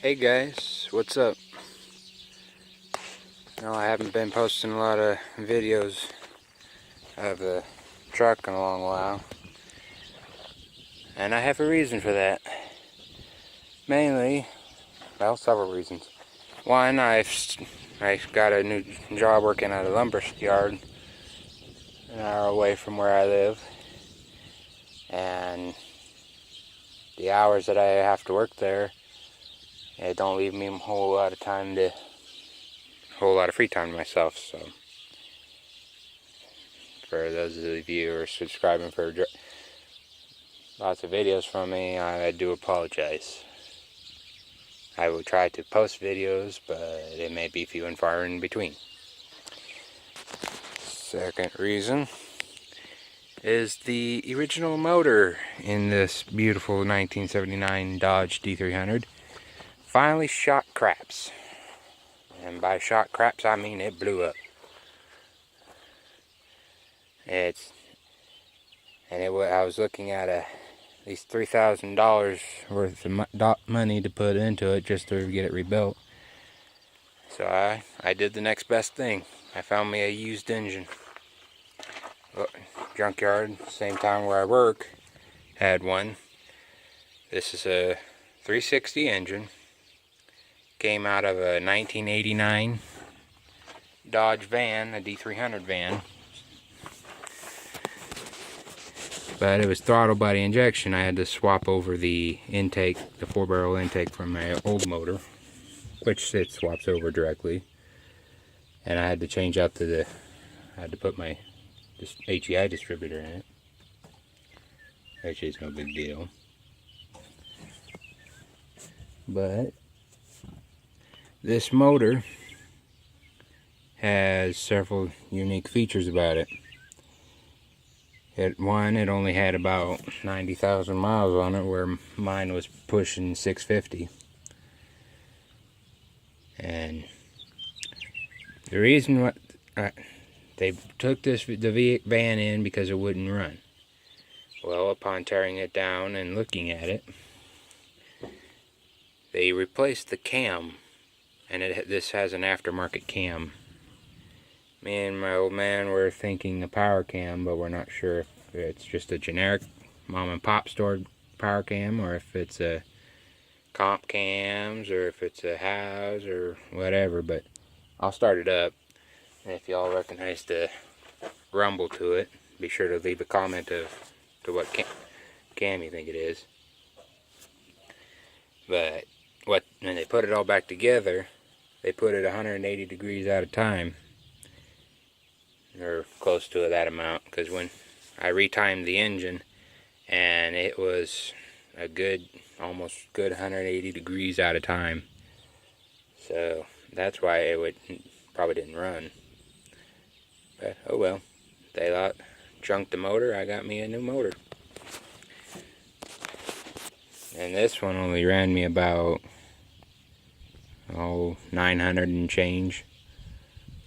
Hey guys, what's up? No, I haven't been posting a lot of videos of the truck in a long while, and I have a reason for that. Mainly, well, several reasons. One, I got a new job working at a lumber yard an hour away from where I live, and the hours that I have to work there, it don't leave me a whole lot of free time to myself. So, for those of you who are subscribing for lots of videos from me, I do apologize. I will try to post videos, but it may be few and far in between. Second reason is the original motor in this beautiful 1979 Dodge D300 finally shot craps. And by shot craps, I mean it blew up. I was looking at at least $3,000 worth of money to put into it just to get it rebuilt. So I did the next best thing. I found me a used engine. Junkyard, same town where I work, had one. This is a 360 engine. Came out of a 1989 Dodge van, a D300 van. But it was throttled by the injection. I had to swap over the intake, the 4-barrel intake from my old motor, which it swaps over directly. And I had to change out I had to put my HEI distributor in it, which is no big deal. But this motor has several unique features about it. It only had about 90,000 miles on it, where mine was pushing 650. And the reason they took the van in because it wouldn't run. Well, upon tearing it down and looking at it, they replaced the cam, and this has an aftermarket cam. Me and my old man were thinking a power cam, but we're not sure if it's just a generic mom and pop store power cam, or if it's a comp cams, or if it's a house or whatever. But I'll start it up, and if y'all recognize the rumble to it, be sure to leave a comment to what cam you think it is. But when they put it all back together, they put it 180 degrees at a time, or close to that amount, because when I retimed the engine, and it was a almost good 180 degrees at a time. So that's why it probably didn't run. But oh well, they junked the motor. I got me a new motor, and this one only ran me about 900 and change,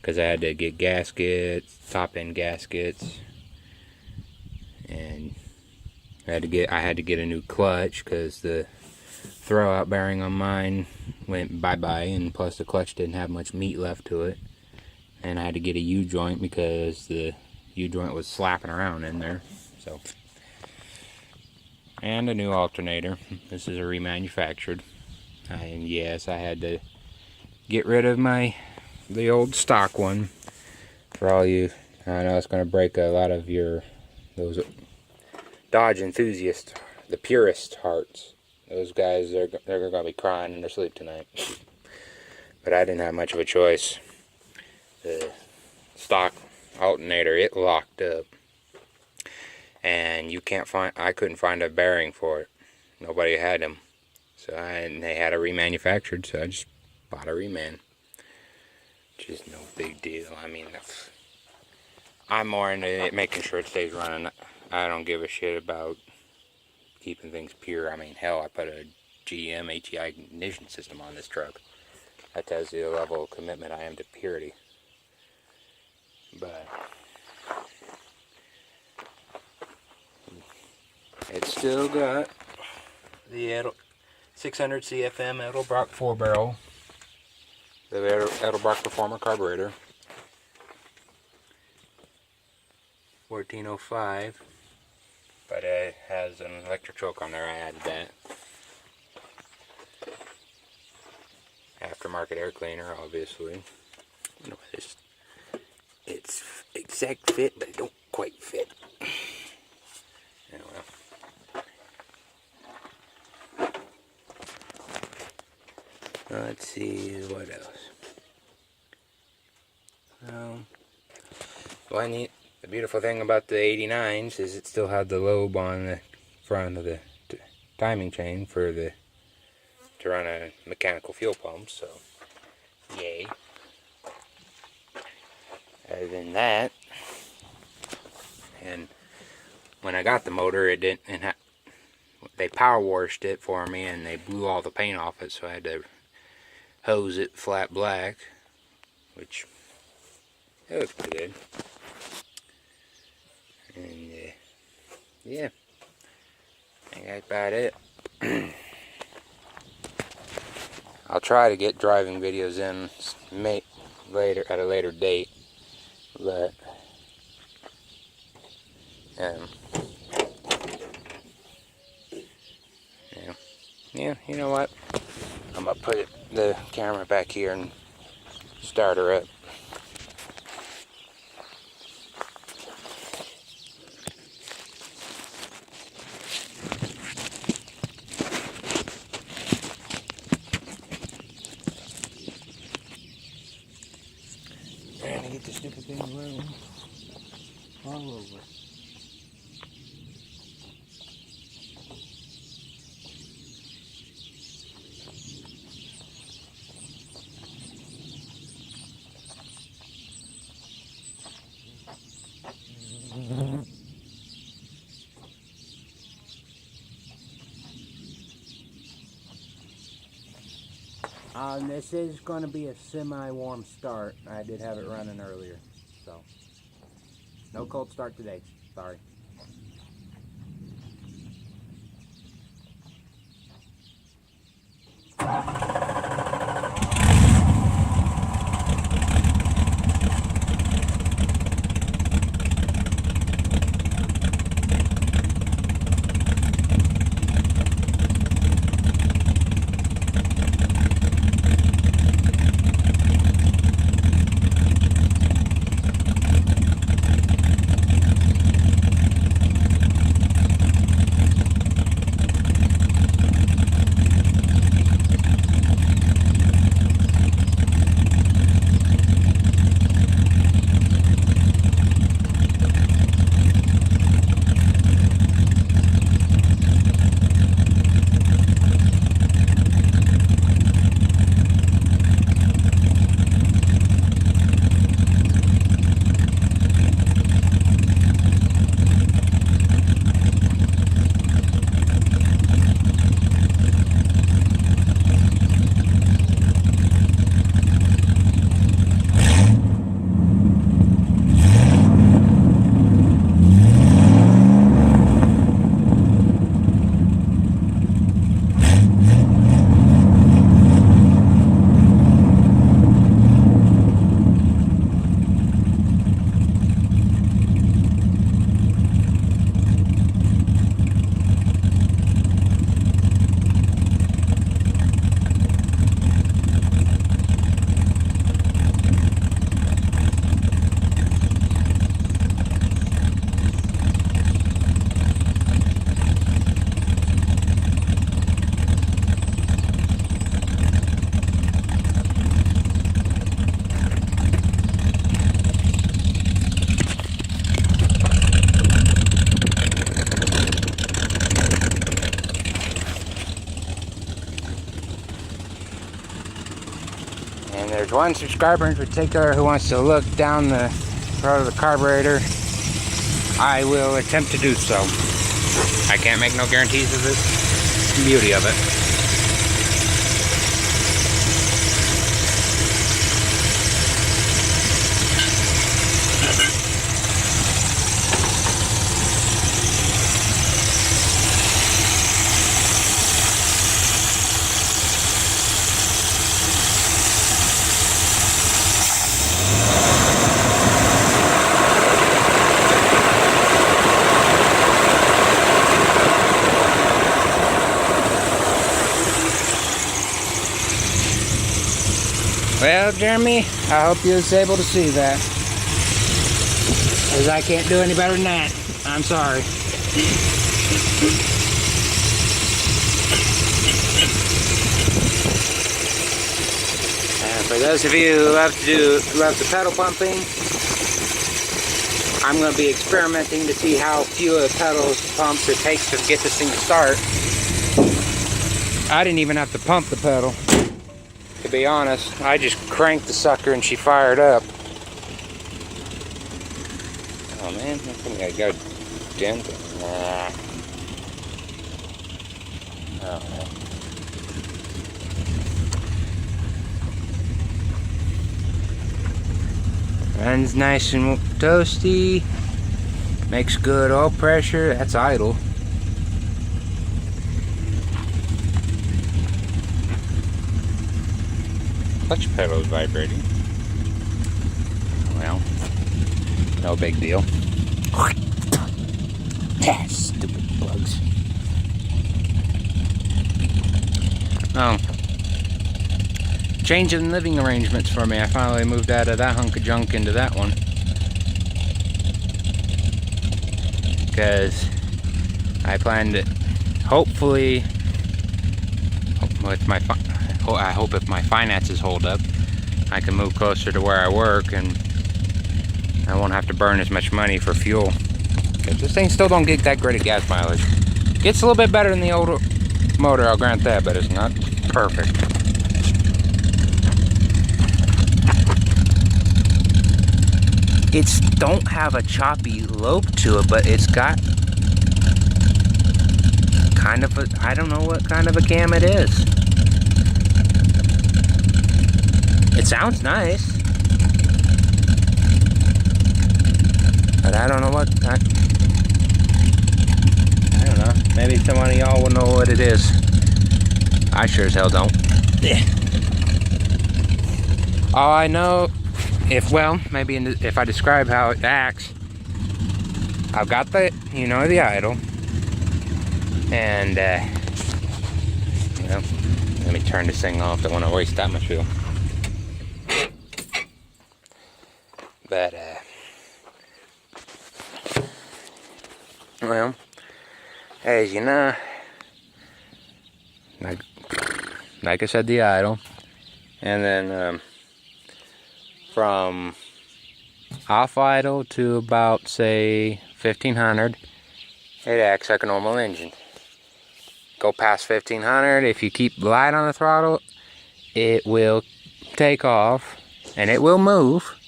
because I had to get gaskets, top end gaskets, and I had to get a new clutch, because the throwout bearing on mine went bye-bye, and plus the clutch didn't have much meat left to it. And I had to get a U-joint because the U-joint was slapping around in there. So, and a new alternator. This is a remanufactured. And yes, I had to get rid of the old stock one. For all you, I know it's going to break a lot of those Dodge enthusiasts, the purist hearts. Those guys, they're going to be crying in their sleep tonight. But I didn't have much of a choice. The stock alternator, it locked up, and I couldn't find a bearing for it. Nobody had them. So they had a remanufactured, so I just bought a reman. Which is no big deal. I mean, I'm more into it, making sure it stays running. I don't give a shit about keeping things pure. I mean, hell, I put a GM HEI ignition system on this truck. That tells you the level of commitment I am to purity. But it's still got the 600 CFM Edelbrock 4-barrel. The Edelbrock Performer carburetor. 1405. But it has an electric choke on there. I added that. Aftermarket air cleaner, obviously. You know, it's exact fit, but it don't quite fit. Anyway. Let's see what else. Well, the beautiful thing about the 89s is it still had the lobe on the front of the timing chain to run a mechanical fuel pump, so yay. Other than that, and when I got the motor, it didn't, and they power washed it for me and they blew all the paint off it, so I had to hose it flat black, which it looks pretty good. And yeah, I think that's about it. I'll try to get driving videos in later at a later date, but yeah, you know what? I'm gonna put the camera back here and start her up. Trying to get the stupid thing rolling all over. This is going to be a semi-warm start. I did have it running earlier, so no cold start today. Sorry. And there's one subscriber in particular who wants to look down the throat of the carburetor. I will attempt to do so. I can't make no guarantees of the beauty of it. Well, Jeremy, I hope you was able to see that. Because I can't do any better than that. I'm sorry. And for those of you who love the pedal pumping, I'm going to be experimenting to see how few of the pedals pumps it takes to get this thing to start. I didn't even have to pump the pedal. To be honest, I just cranked the sucker and she fired up. Oh man, I think I got dent it. Nah. Oh man. Runs nice and toasty. Makes good oil pressure. That's idle. Clutch pedal is vibrating. Well, no big deal. Stupid bugs. Oh. Changing living arrangements for me. I finally moved out of that hunk of junk into that one. Because I plan to hopefully, I hope if my finances hold up, I can move closer to where I work and I won't have to burn as much money for fuel. Because this thing still don't get that great of gas mileage. Gets a little bit better than the older motor, I'll grant that, but it's not perfect. It's don't have a choppy lope to it, but it's got kind of a, I don't know what kind of a cam it is. It sounds nice, but I don't know what, I don't know, maybe some of y'all will know what it is. I sure as hell don't. All I know, if I describe how it acts, I've got the, the idle, and, let me turn this thing off, don't want to waste that much fuel. But, well, as you know, like I said, the idle, and then, from off idle to about, say, 1500, it acts like a normal engine. Go past 1500, if you keep light on the throttle, it will take off and it will move.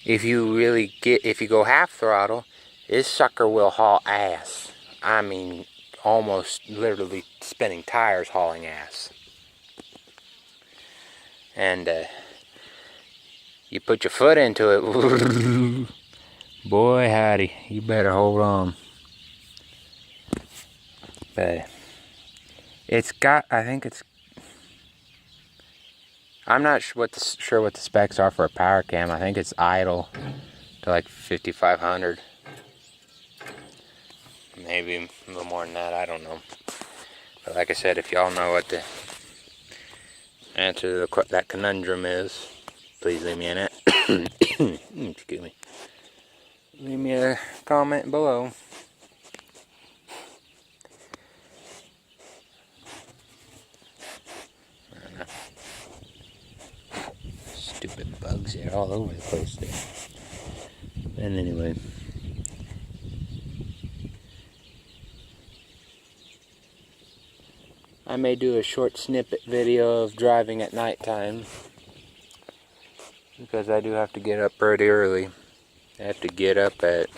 If you go half throttle, this sucker will haul ass. I mean, almost literally spinning tires hauling ass. And you put your foot into it, boy howdy, you better hold on. But it's got, I'm not sure what the specs are for a power cam. I think it's idle to like 5500. Maybe a little more than that, I don't know. But like I said, if y'all know what the answer to that conundrum is, please leave me in it. Excuse me. Leave me a comment below. Stupid bugs here all over the place there. And anyway, I may do a short snippet video of driving at nighttime, because I do have to get up pretty early. I have to get up at,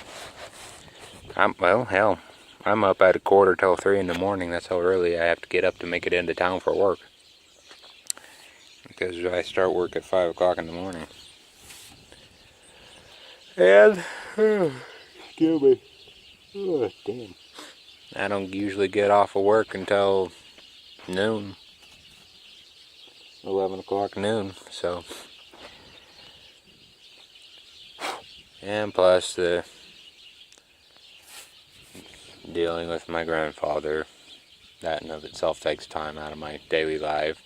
I'm up at 2:45 in the morning. That's how early I have to get up to make it into town for work. Because I start work at 5 o'clock in the morning. And, excuse me. Oh, damn. I don't usually get off of work until noon. 11 o'clock noon, so. And plus the dealing with my grandfather, that in of itself takes time out of my daily life.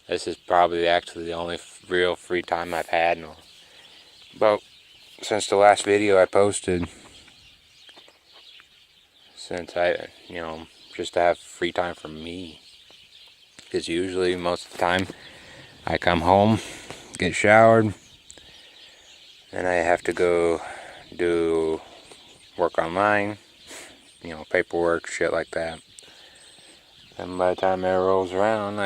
This is probably actually the only real free time I've had in about since the last video I posted. Since I, just to have free time for me. Because usually, most of the time, I come home, get showered, and I have to go do work online, paperwork, shit like that. And by the time that rolls around,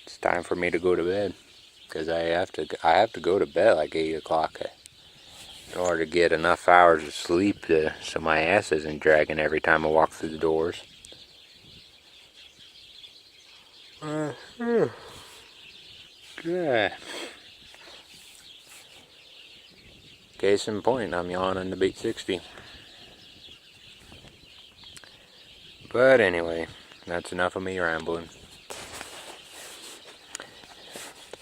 it's time for me to go to bed. Because I have to go to bed like 8 o'clock in order to get enough hours of sleep so my ass isn't dragging every time I walk through the doors. Good. Case in point, I'm yawning to beat 60. But anyway, that's enough of me rambling.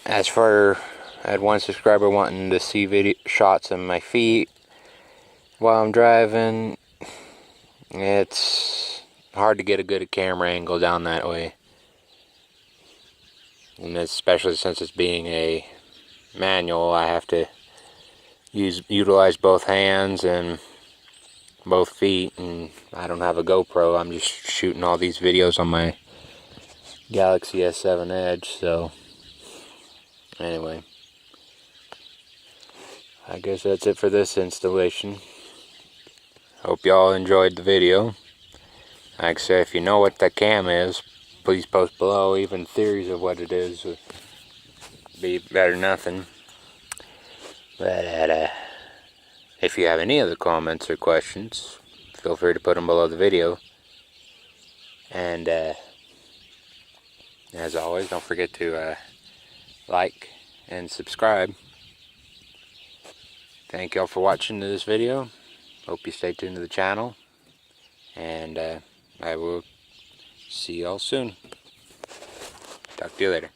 As for, I had one subscriber wanting to see video shots of my feet while I'm driving. It's hard to get a good camera angle down that way. And especially since it's being a manual, I have to utilize both hands and both feet, and I don't have a GoPro. I'm just shooting all these videos on my Galaxy S7 Edge. So anyway, I guess that's it for this installation. Hope y'all enjoyed the video. Like I said, if you know what that cam is, please post below. Even theories of what it is would be better than nothing. But if you have any other comments or questions, feel free to put them below the video. And as always, don't forget to like and subscribe. Thank y'all for watching this video. Hope you stay tuned to the channel. And I will see y'all soon. Talk to you later.